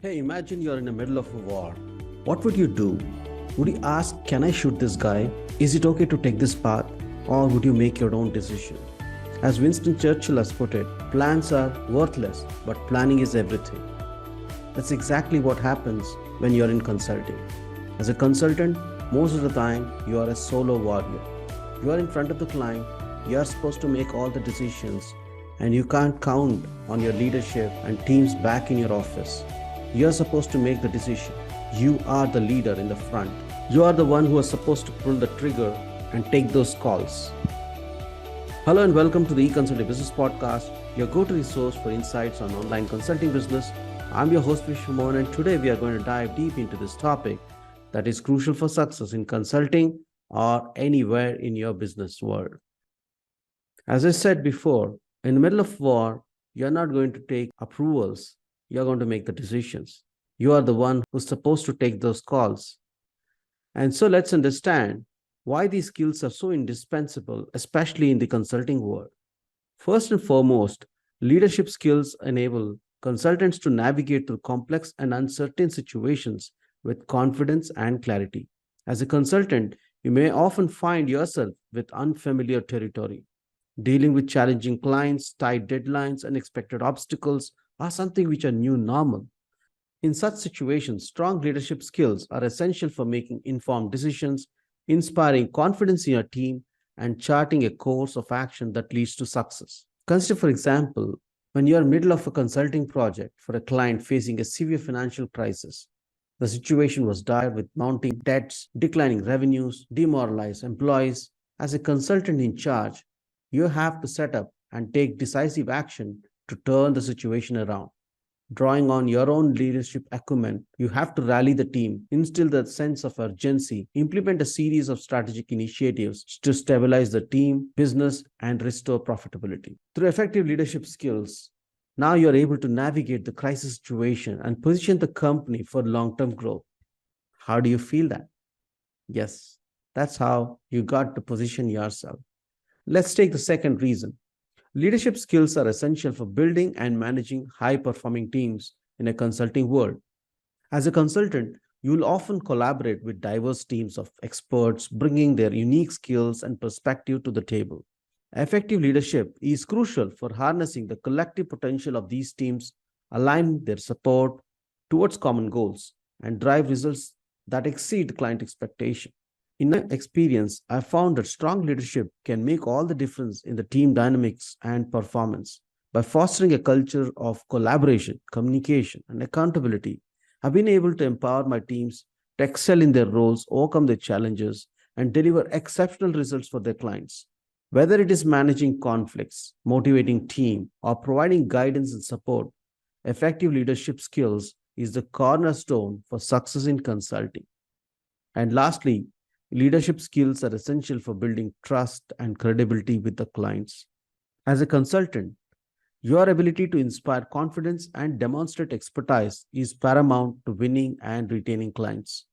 Hey, imagine you're in the middle of a war. What would you do? Would you ask, can I shoot this guy? Is it okay to take this path? Or would you make your own decision? As Winston Churchill has put it, plans are worthless, but planning is everything. That's exactly what happens when you're in consulting. As a consultant, most of the time, you are a solo warrior. You are in front of the client, you are supposed to make all the decisions, and you can't count on your leadership and teams back in your office. You're supposed to make the decision. You are the leader in the front. You are the one who is supposed to pull the trigger and take those calls. Hello and welcome to the E-Consulting Business Podcast, your go-to resource for insights on online consulting business. I'm your host Vishwamohan, and today we are going to dive deep into this topic that is crucial for success in consulting or anywhere in your business world. As I said before, in the middle of war, you're not going to take approvals. You're going to make the decisions. You are the one who's supposed to take those calls. And so let's understand why these skills are so indispensable, especially in the consulting world. First and foremost, leadership skills enable consultants to navigate through complex and uncertain situations with confidence and clarity. As a consultant, you may often find yourself with unfamiliar territory. Dealing with challenging clients, tight deadlines, unexpected obstacles are something which are new normal. In such situations, strong leadership skills are essential for making informed decisions, inspiring confidence in your team, and charting a course of action that leads to success. Consider, for example, when you are in the middle of a consulting project for a client facing a severe financial crisis. The situation was dire with mounting debts, declining revenues, demoralized employees. As a consultant in charge, you have to set up and take decisive action to turn the situation around. Drawing on your own leadership acumen, you have to rally the team, instill the sense of urgency, implement a series of strategic initiatives to stabilize the team, business, and restore profitability. Through effective leadership skills, now you're able to navigate the crisis situation and position the company for long-term growth. How do you feel that? Yes, that's how you got to position yourself. Let's take the second reason. Leadership skills are essential for building and managing high performing teams in a consulting world. As a consultant, you will often collaborate with diverse teams of experts, bringing their unique skills and perspective to the table. Effective leadership is crucial for harnessing the collective potential of these teams, align their support towards common goals, and drive results that exceed client expectation. In my experience, I found that strong leadership can make all the difference in the team dynamics and performance. By fostering a culture of collaboration, communication, and accountability, I've been able to empower my teams to excel in their roles, overcome their challenges, and deliver exceptional results for their clients. Whether it is managing conflicts, motivating team, or providing guidance and support, effective leadership skills is the cornerstone for success in consulting. And lastly, leadership skills are essential for building trust and credibility with the clients. As a consultant, your ability to inspire confidence and demonstrate expertise is paramount to winning and retaining clients.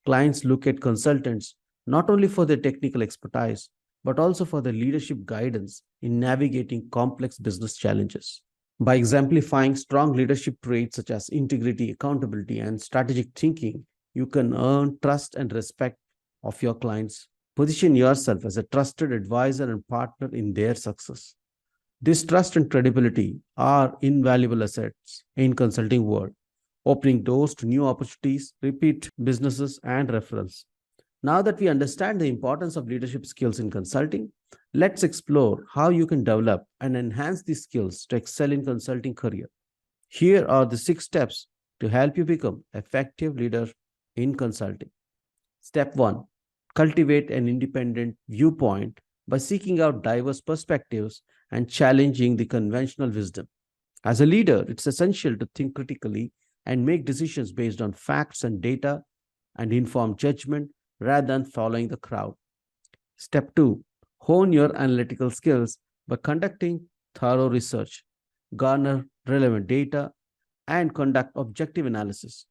Clients look at consultants not only for their technical expertise, but also for their leadership guidance in navigating complex business challenges. By exemplifying strong leadership traits such as integrity, accountability, and strategic thinking, you can earn trust and respect of your clients. Position yourself as a trusted advisor and partner in their success. This trust and credibility are invaluable assets in consulting world, opening doors to new opportunities, repeat businesses, and referrals. Now that we understand the importance of leadership skills in consulting, let's explore how you can develop and enhance these skills to excel in consulting career. Here are the 6 steps to help you become effective leader in consulting. Step 1. Cultivate an independent viewpoint by seeking out diverse perspectives and challenging the conventional wisdom. As a leader, it's essential to think critically and make decisions based on facts and data and informed judgment rather than following the crowd. Step 2. Hone your analytical skills by conducting thorough research, garner relevant data, and conduct objective analysis.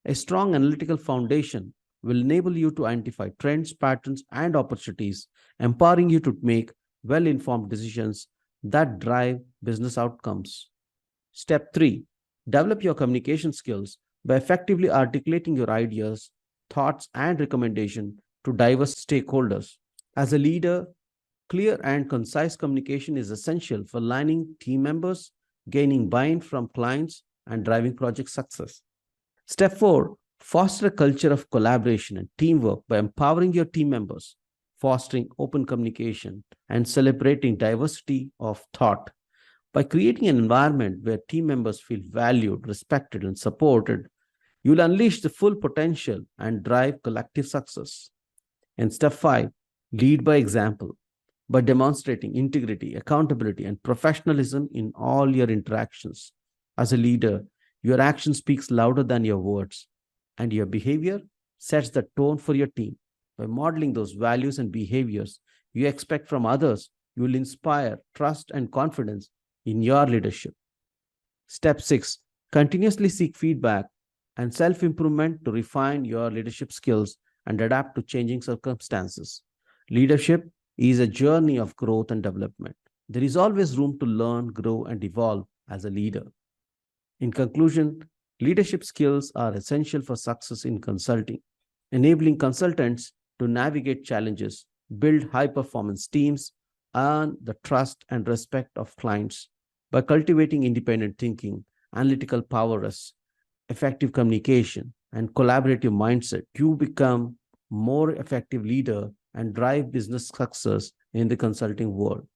A strong analytical foundation will enable you to identify trends, patterns, and opportunities, empowering you to make well informed decisions that drive business outcomes. Step 3. Develop your communication skills by effectively articulating your ideas, thoughts, and recommendations to diverse stakeholders. As a leader, clear and concise communication is essential for aligning team members, gaining buy-in from clients, and driving project success. Step 4, foster a culture of collaboration and teamwork by empowering your team members, fostering open communication, and celebrating diversity of thought. By creating an environment where team members feel valued, respected, and supported, you'll unleash the full potential and drive collective success. And step 5, lead by example by demonstrating integrity, accountability, and professionalism in all your interactions. As a leader, your action speaks louder than your words, and your behavior sets the tone for your team. By modeling those values and behaviors you expect from others, you will inspire trust and confidence in your leadership. Step 6, continuously seek feedback and self improvement to refine your leadership skills and adapt to changing circumstances. Leadership is a journey of growth and development. There is always room to learn, grow, and evolve as a leader. In conclusion, leadership skills are essential for success in consulting, enabling consultants to navigate challenges, build high performance teams, earn the trust and respect of clients. By cultivating independent thinking, analytical prowess, effective communication, and collaborative mindset, you become more effective leader and drive business success in the consulting world.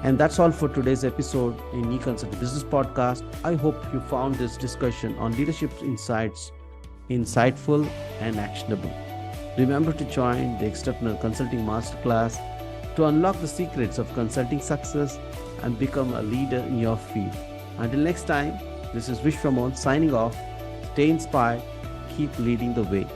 And that's all for today's episode in eConsult Business Podcast. I hope you found this discussion on leadership insights insightful and actionable. Remember to join the Exceptional Consulting Masterclass to unlock the secrets of consulting success and become a leader in your field. Until next time, this is Vishwamon signing off. Stay inspired, keep leading the way.